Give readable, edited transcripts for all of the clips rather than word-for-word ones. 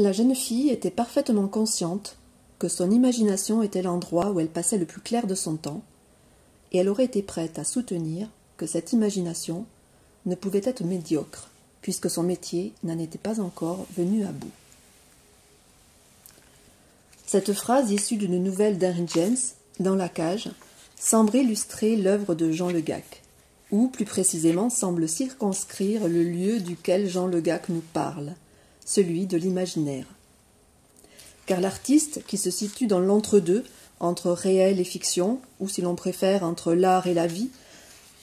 La jeune fille était parfaitement consciente que son imagination était l'endroit où elle passait le plus clair de son temps, et elle aurait été prête à soutenir que cette imagination ne pouvait être médiocre, puisque son métier n'en était pas encore venu à bout. Cette phrase issue d'une nouvelle d'Henry James, Dans la cage, semble illustrer l'œuvre de Jean Le Gac, ou plus précisément semble circonscrire le lieu duquel Jean Le Gac nous parle, celui de l'imaginaire. Car l'artiste, qui se situe dans l'entre-deux, entre réel et fiction, ou si l'on préfère entre l'art et la vie,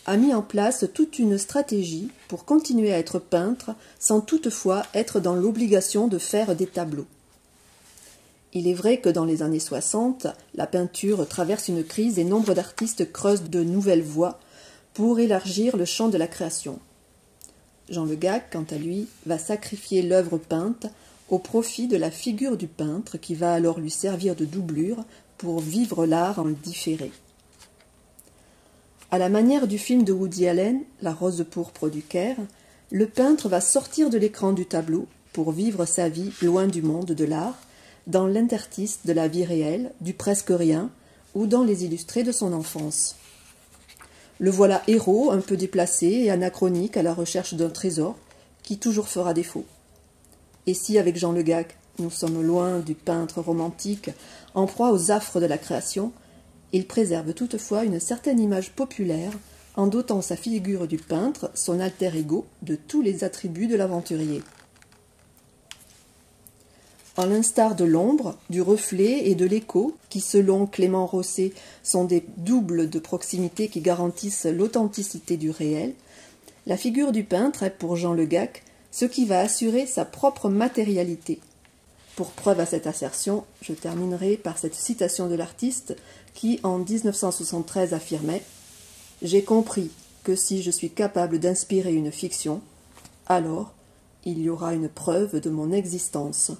a mis en place toute une stratégie pour continuer à être peintre sans toutefois être dans l'obligation de faire des tableaux. Il est vrai que dans les années 60, la peinture traverse une crise et nombre d'artistes creusent de nouvelles voies pour élargir le champ de la création. Jean Le Gac, quant à lui, va sacrifier l'œuvre peinte au profit de la figure du peintre qui va alors lui servir de doublure pour vivre l'art en différé. À la manière du film de Woody Allen, La rose pourpre du Caire, le peintre va sortir de l'écran du tableau pour vivre sa vie loin du monde de l'art, dans l'interstice de la vie réelle, du presque rien, ou dans les illustrés de son enfance. Le voilà héros, un peu déplacé et anachronique à la recherche d'un trésor, qui toujours fera défaut. Et si, avec Jean Le Gac, nous sommes loin du peintre romantique, en proie aux affres de la création, il préserve toutefois une certaine image populaire en dotant sa figure du peintre, son alter ego, de tous les attributs de l'aventurier. En l'instar de l'ombre, du reflet et de l'écho, qui selon Clément Rosset sont des doubles de proximité qui garantissent l'authenticité du réel, la figure du peintre est pour Jean Le Gac ce qui va assurer sa propre matérialité. Pour preuve à cette assertion, je terminerai par cette citation de l'artiste qui, en 1973, affirmait « J'ai compris que si je suis capable d'inspirer une fiction, alors il y aura une preuve de mon existence. »